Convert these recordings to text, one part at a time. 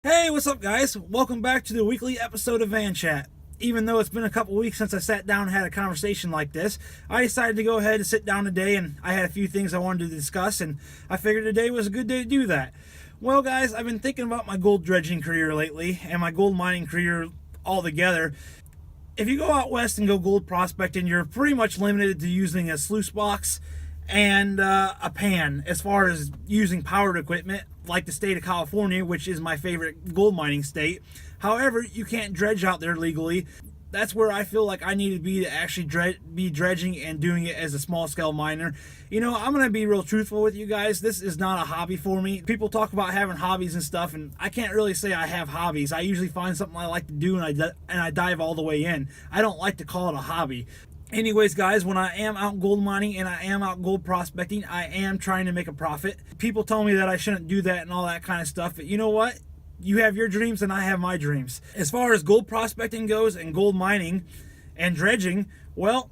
Hey, what's up, guys? Welcome back to the weekly episode of Van Chat. Even though it's been a couple weeks since I sat down and had a conversation like this, I decided to go ahead and sit down today, and I had a few things I wanted to discuss, and I figured today was a good day to do that. Well, guys, I've been thinking about my gold dredging career lately, and my gold mining career altogether. If you go out west and go gold prospecting, you're pretty much limited to using a sluice box and a pan as far as using powered equipment like the state of California, which is my favorite gold mining state. However, you can't dredge out there legally. That's where I feel like I need to be actually be dredging and doing it as a small scale miner. You know, I'm going to be real truthful with you guys. This is not a hobby for me. People talk about having hobbies and stuff, and I can't really say I have hobbies. I usually find something I like to do, and I dive all the way in. I don't like to call it a hobby. Anyways, guys, when I am out gold mining and I am out gold prospecting, I am trying to make a profit. People tell me that I shouldn't do that and all that kind of stuff, but you know what? You have your dreams and I have my dreams. As far as gold prospecting goes and gold mining and dredging, well,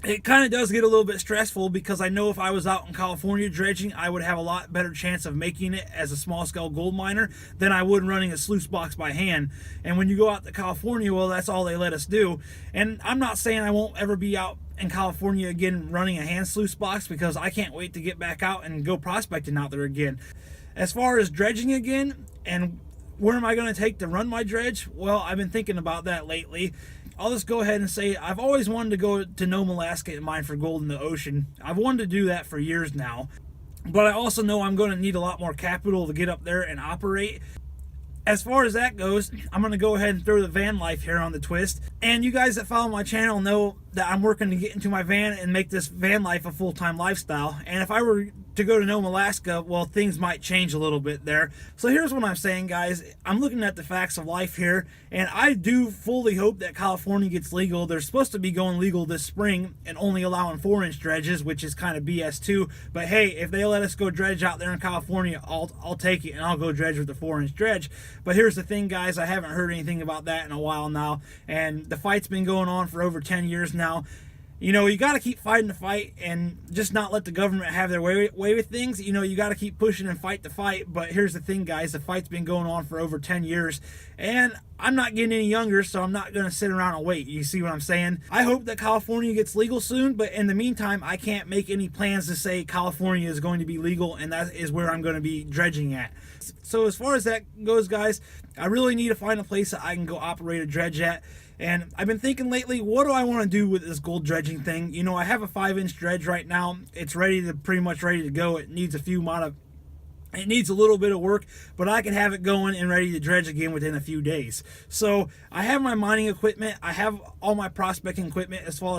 it kind of does get a little bit stressful because I know if I was out in California dredging, I would have a lot better chance of making it as a small scale gold miner than I would running a sluice box by hand. And when you go out to California, well, that's all they let us do. And I'm not saying I won't ever be out in California again running a hand sluice box, because I can't wait to get back out and go prospecting out there again. As far as dredging again, and where am I going to take to run my dredge? Well, I've been thinking about that lately. I'll just go ahead and say I've always wanted to go to Nome, Alaska and mine for gold in the ocean. I've wanted to do that for years now. But I also know I'm going to need a lot more capital to get up there and operate. As far as that goes, I'm going to go ahead and throw the van life here on the twist. And you guys that follow my channel know that I'm working to get into my van and make this van life a full-time lifestyle. And if I were to go to Nome, Alaska, well, things might change a little bit there. So here's what I'm saying, guys. I'm looking at the facts of life here, and I do fully hope that California gets legal. They're supposed to be going legal this spring and only allowing 4-inch dredges, which is kind of BS too. But hey, if they let us go dredge out there in California, I'll take it, and I'll go dredge with the 4-inch dredge. But here's the thing, guys. I haven't heard anything about that in a while now, and the fight's been going on for over 10 years now. You know, you got to keep fighting the fight and just not let the government have their way with things. You know, you got to keep pushing and fight the fight. But here's the thing, guys. The fight's been going on for over 10 years. And I'm not getting any younger, so I'm not going to sit around and wait. You see what I'm saying? I hope that California gets legal soon. But in the meantime, I can't make any plans to say California is going to be legal, and that is where I'm going to be dredging at. So as far as that goes, guys, I really need to find a place that I can go operate a dredge at. And I've been thinking lately, what do I want to do with this gold dredging thing? You know, I have a 5-inch dredge right now. It's pretty much ready to go. It needs it needs a little bit of work, but I can have it going and ready to dredge again within a few days. So I have my mining equipment. I have all my prospecting equipment as far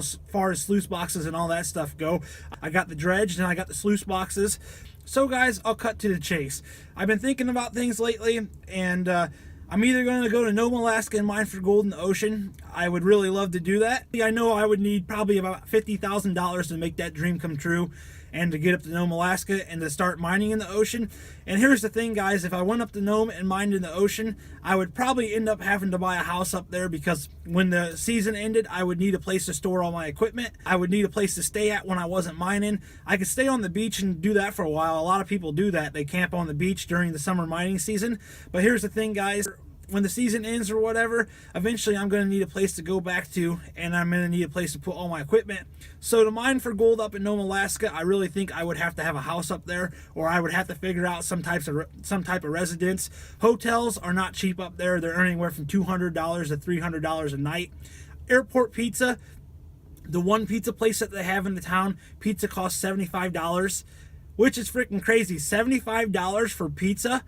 as sluice boxes and all that stuff go. I got the dredge and I got the sluice boxes. So guys, I'll cut to the chase. I've been thinking about things lately, and I'm either going to go to Nome, Alaska and mine for gold in the ocean. I would really love to do that. I know I would need probably about $50,000 to make that dream come true and to get up to Nome, Alaska and to start mining in the ocean. And here's the thing, guys. If I went up to Nome and mined in the ocean, I would probably end up having to buy a house up there, because when the season ended, I would need a place to store all my equipment. I would need a place to stay at when I wasn't mining. I could stay on the beach and do that for a while. A lot of people do that. They camp on the beach during the summer mining season. But here's the thing, guys. When the season ends or whatever, eventually I'm going to need a place to go back to, and I'm going to need a place to put all my equipment. So to mine for gold up in Nome, Alaska, I really think I would have to have a house up there, or I would have to figure out some type of residence. Hotels are not cheap up there. They're anywhere from $200 to $300 a night. Airport pizza, the one pizza place that they have in the town, pizza costs $75, which is freaking crazy. $75 for pizza?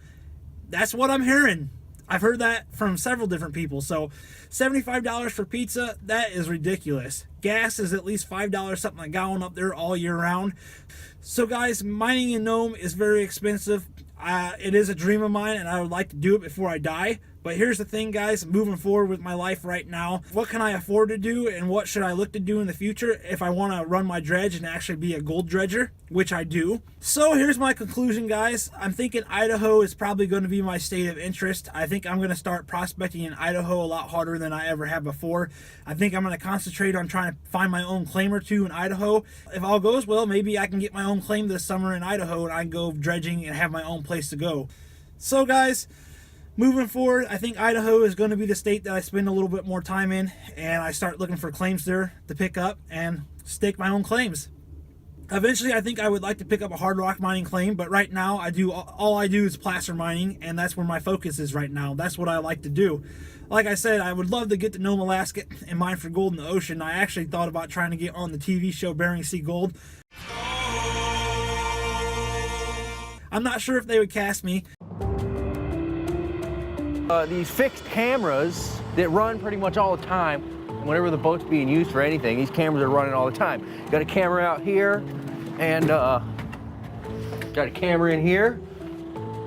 That's what I'm hearing. I've heard that from several different people. So $75 for pizza, that is ridiculous. Gas is at least $5 something a gallon up there all year round. So guys, mining in Nome is very expensive. It is a dream of mine, and I would like to do it before I die. But here's the thing, guys, moving forward with my life right now, what can I afford to do, and what should I look to do in the future if I want to run my dredge and actually be a gold dredger, which I do. So here's my conclusion, guys. I'm thinking Idaho is probably going to be my state of interest. I think I'm going to start prospecting in Idaho a lot harder than I ever have before. I think I'm going to concentrate on trying to find my own claim or two in Idaho. If all goes well, maybe I can get my own claim this summer in Idaho, and I can go dredging and have my own place to go. So guys, Moving forward, I think Idaho is going to be the state that I spend a little bit more time in, and I start looking for claims there to pick up and stake my own claims. Eventually, I think I would like to pick up a hard rock mining claim, but right now all I do is placer mining, and that's where my focus is right now. That's what I like to do. Like I said, I would love to get to Nome, Alaska and mine for gold in the ocean. I actually thought about trying to get on the TV show Bering Sea Gold. I'm not sure if they would cast me. These fixed cameras that run pretty much all the time, whenever the boat's being used for anything, these cameras are running all the time. Got a camera out here, and got a camera in here.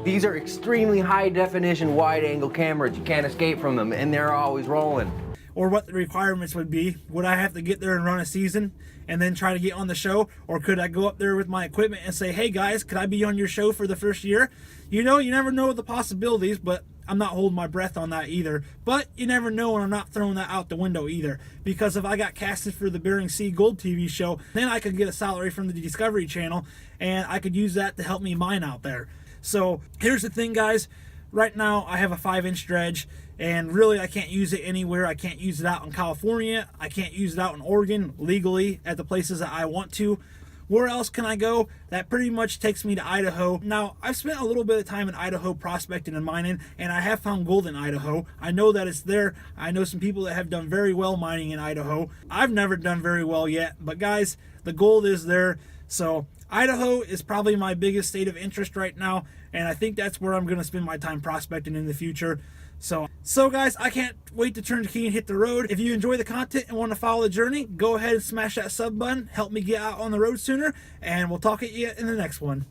These are extremely high definition, wide angle cameras. You can't escape from them, and they're always rolling. Or what the requirements would be. Would I have to get there and run a season and then try to get on the show? Or could I go up there with my equipment and say, hey guys, could I be on your show for the first year? You know, you never know the possibilities, but I'm not holding my breath on that either. But you never know, and I'm not throwing that out the window either. Because if I got casted for the Bering Sea Gold TV show, then I could get a salary from the Discovery Channel, and I could use that to help me mine out there. So here's the thing, guys. Right now, I have a 5-inch dredge, and really I can't use it anywhere. I can't use it out in California. I can't use it out in Oregon legally at the places that I want to. Where else can I go? That pretty much takes me to Idaho. Now, I've spent a little bit of time in Idaho prospecting and mining, and I have found gold in Idaho. I know that it's there. I know some people that have done very well mining in Idaho. I've never done very well yet, but guys, the gold is there. So Idaho is probably my biggest state of interest right now, and I think that's where I'm going to spend my time prospecting in the future. So guys, I can't wait to turn the key and hit the road. If you enjoy the content and want to follow the journey, go ahead and smash that sub button. Help me get out on the road sooner, and we'll talk at you in the next one.